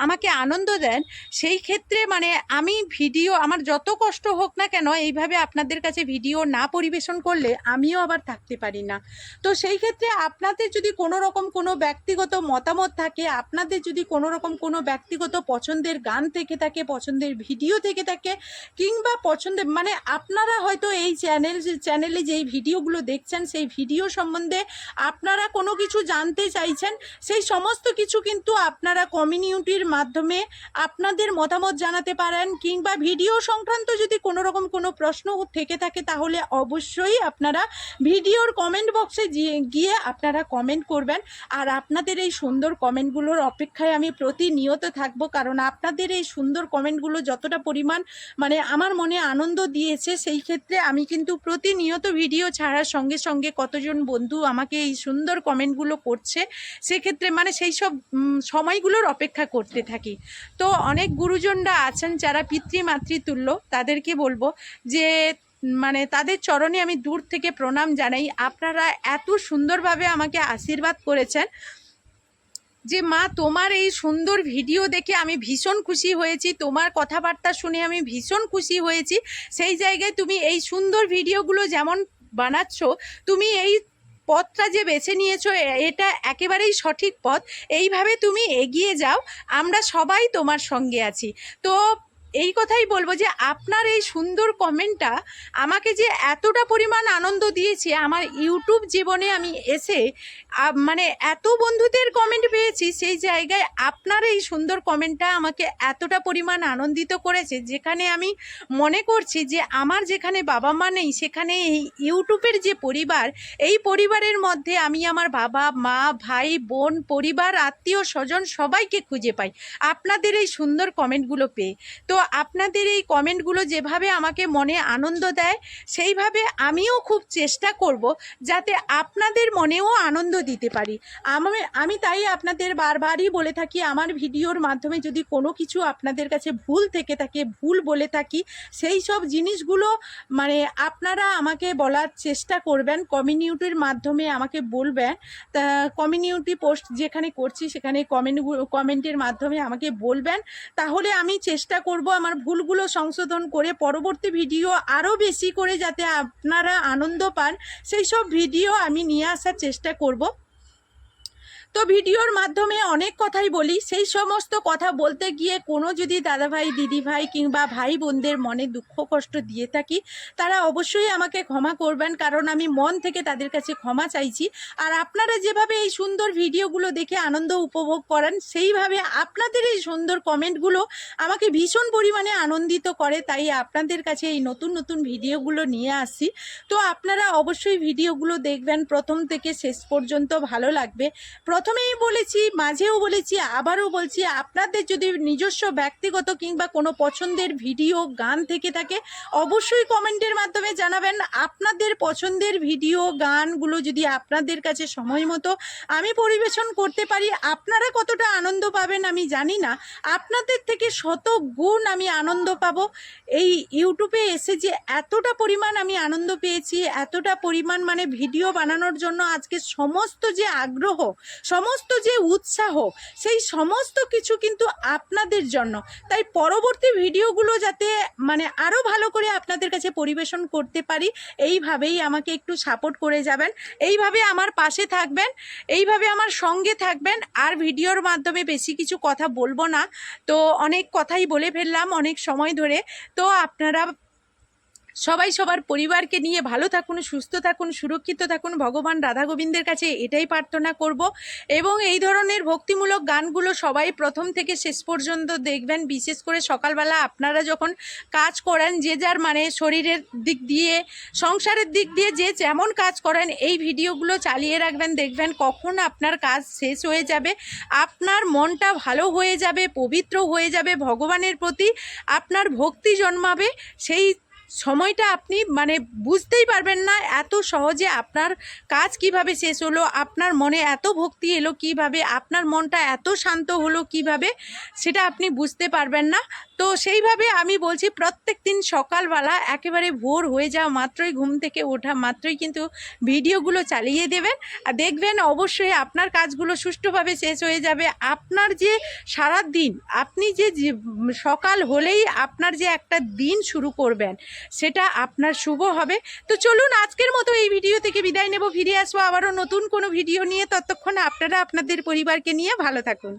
আমাকে আনন্দ দেন, সেই ক্ষেত্রে মানে আমি ভিডিও, আমার যত কষ্ট হোক না কেন, এইভাবে আপনাদের কাছে ভিডিও না পরিবেশন করলে আমিও আবার থাকতে পারি না। তো সেই ক্ষেত্রে আপনাদের যদি কোনো রকম কোনো ব্যক্তিগত মতামত থাকে, আপনাদের যদি কোনো রকম কোনো ব্যক্তিগত পছন্দের গান থেকে থাকে, পছন্দের ভিডিও থেকে থাকে, কিংবা পছন্দের মানে আপনারা হয়তো এই চ্যানেলে যেই ভিডিওগুলো দেখছেন সেই ভিডিও সম্বন্ধে আপনারা কোনো কিছু জানতে চাইছেন, সেই সমস্ত কিছু কিন্তু আপনারা কমিউনিটির মাধ্যমে আপনাদের মতামত জানাতে পারেন, কিংবা ভিডিও সংক্রান্ত যদি কোনো রকম কোনো প্রশ্ন থেকে থাকে তাহলে অবশ্যই আপনারা ভিডিওর কমেন্ট বক্সে গিয়ে আপনারা কমেন্ট করবেন। আর আপনাদের এই সুন্দর কমেন্টগুলোর অপেক্ষায় আমি প্রতিনিয়ত থাকবো, কারণ আপনাদের এই সুন্দর কমেন্টগুলো যতটা পরিমাণ মানে আমার মনে আনন্দ দিয়েছে, সেই ক্ষেত্রে আমি কিন্তু প্রতিনিয়ত ভিডিও ছাড়ার সঙ্গে সঙ্গে কতজন বন্ধু আমাকে এই সুন্দর কমেন্টগুলো করছে, সেক্ষেত্রে মানে সেই সব সময়গুলোর অপেক্ষা করতে থাকি। তো অনেক গুরুজনরা আছেন যারা পিতৃমাতৃতুল্য, তাদেরকে বলবো যে মানে তাদের চরণে আমি দূর থেকে প্রণাম জানাই। আপনারা এত সুন্দরভাবে আমাকে আশীর্বাদ করেছেন যে মা, তোমার এই সুন্দর ভিডিও দেখে আমি ভীষণ খুশি হয়েছি, তোমার কথাবার্তা শুনে আমি ভীষণ খুশি হয়েছি। সেই জায়গায় তুমি এই সুন্দর ভিডিওগুলো যেমন বানাচ্ছ, তুমি এই পথটা যে বেছে নিয়েছো এটা একেবারেই সঠিক পথ, এইভাবে তুমি এগিয়ে যাও, আমরা সবাই তোমার সঙ্গে আছি। তো এই কথাই বলবো যে আপনার এই সুন্দর কমেন্টটা আমাকে যে এতটা পরিমাণ আনন্দ দিয়েছে, আমার ইউটিউব জীবনে আমি এসে মানে এত বন্ধুদের কমেন্ট পেয়েছি, সেই জায়গায় আপনার এই সুন্দর কমেন্টটা আমাকে এতটা পরিমাণ আনন্দিত করেছে, যেখানে আমি মনে করছি যে আমার যেখানে বাবা মা নেই, সেখানে এই ইউটিউবের যে পরিবার, এই পরিবারের মধ্যে আমি আমার বাবা মা ভাই বোন পরিবার আত্মীয় স্বজন সবাইকে খুঁজে পাই আপনাদের এই সুন্দর কমেন্টগুলো পেয়ে। তো আপনাদের এই কমেন্টগুলো যেভাবে আমাকে মনে আনন্দ দেয়, সেইভাবে আমিও খুব চেষ্টা করব যাতে আপনাদের মনেও আনন্দ দিতে পারি। আমি তাই আপনাদের বারবারই বলে থাকি, আমার ভিডিওর মাধ্যমে যদি কোনো কিছু আপনাদের কাছে ভুল থেকে থাকে, ভুল বলে থাকি, সেই সব জিনিসগুলো মানে আপনারা আমাকে বলার চেষ্টা করবেন, কমিউনিটির মাধ্যমে আমাকে বলবেন। তা কমিউনিটি পোস্ট যেখানে করছি সেখানে কমেন্টের মাধ্যমে আমাকে বলবেন, তাহলে আমি চেষ্টা করব আমার ভুলগুলো সংশোধন করে পরবর্তী ভিডিও আরও বেশি করে যাতে আপনারা আনন্দ পান, সেই সব ভিডিও আমি নিয়ে আসার চেষ্টা করব। তো ভিডিওর মাধ্যমে অনেক কথাই বলি, সেই সমস্ত কথা বলতে গিয়ে কোনো যদি দাদাভাই দিদিভাই কিংবা ভাই বোনদের মনে দুঃখ কষ্ট দিয়ে থাকি, তারা অবশ্যই আমাকে ক্ষমা করবেন, কারণ আমি মন থেকে তাদের কাছে ক্ষমা চাইছি। আর আপনারা যেভাবে এই সুন্দর ভিডিওগুলো দেখে আনন্দ উপভোগ করেন, সেইভাবে আপনাদের এই সুন্দর কমেন্টগুলো আমাকে ভীষণ পরিমাণে আনন্দিত করে। তাই আপনাদের কাছে এই নতুন নতুন ভিডিওগুলো নিয়ে আসি। তো আপনারা অবশ্যই ভিডিওগুলো দেখবেন, প্রথম থেকে শেষ পর্যন্ত ভালো লাগবে। প্রথমেই বলেছি, মাঝেও বলেছি, আবারও বলছি, আপনাদের যদি নিজস্ব ব্যক্তিগত কিংবা কোনো পছন্দের ভিডিও গান থেকে থাকে, অবশ্যই কমেন্টের মাধ্যমে জানাবেন। আপনাদের পছন্দের ভিডিও গানগুলো যদি আপনাদের কাছে সময় মতো আমি পরিবেশন করতে পারি, আপনারা কতটা আনন্দ পাবেন আমি জানি না, আপনাদের থেকে শত গুণ আমি আনন্দ পাবো। এই ইউটিউবে এসে যে এতটা পরিমাণ আমি আনন্দ পেয়েছি, এতটা পরিমাণ মানে ভিডিও বানানোর জন্য আজকে সমস্ত যে আগ্রহ, সমস্ত যে উৎসাহ, সেই সমস্ত কিছু কিন্তু আপনাদের জন্য। তাই পরবর্তী ভিডিওগুলো যাতে মানে আরও ভালো করে আপনাদের কাছে পরিবেশন করতে পারি, এইভাবেই আমাকে একটু সাপোর্ট করে যাবেন, এইভাবে আমার পাশে থাকবেন, এইভাবে আমার সঙ্গে থাকবেন। আর ভিডিওর মাধ্যমে বেশি কিছু কথা বলবো না, তো অনেক কথাই বলে ফেললাম অনেক সময় ধরে। তো আপনারা সবাই সবার পরিবারকে নিয়ে ভালো থাকুন, সুস্থ থাকুন, সুরক্ষিত থাকুন, ভগবান রাধা গোবিন্দের কাছে এটাই প্রার্থনা করব। এবং এই ধরনের ভক্তিমূলক গানগুলো সবাই প্রথম থেকে শেষ পর্যন্ত দেখবেন। বিশেষ করে সকালবেলা আপনারা যখন কাজ করেন, যে যার মানে শরীরের দিক দিয়ে, সংসারের দিক দিয়ে যে যেমন কাজ করেন, এই ভিডিওগুলো চালিয়ে রাখবেন। দেখবেন কখন আপনার কাজ শেষ হয়ে যাবে, আপনার মনটা ভালো হয়ে যাবে, পবিত্র হয়ে যাবে, ভগবানের প্রতি আপনার ভক্তি জন্মাবে। সেই সময়টা আপনি মানে বুঝতেই পারবেন না, এত সহজে আপনার কাজ কিভাবে শেষ হলো, আপনার মনে এত ভক্তি এলো কিভাবে, আপনার মনটা এত শান্ত হলো কিভাবে, সেটা আপনি বুঝতে পারবেন না। তো সেইভাবে আমি বলছি, প্রত্যেক দিন সকালবেলা একেবারে ভোর হয়ে যাওয়া মাত্রই, ঘুম থেকে ওঠা মাত্রই কিন্তু ভিডিওগুলো চালিয়ে দেবেন। আর দেখবেন অবশ্যই আপনার কাজগুলো সুষ্ঠুভাবে শেষ হয়ে যাবে। আপনার যে সারা দিন, আপনি যে সকাল হলেই আপনার যে একটা দিন শুরু করবেন, সেটা আপনার শুভ হবে। তো চলুন আজকের মতো এই ভিডিও থেকে বিদায় নেব, ফিরে আসবো আবারও নতুন কোনো ভিডিও নিয়ে। ততক্ষণ আপনারা আপনাদের পরিবারকে নিয়ে ভালো থাকুন।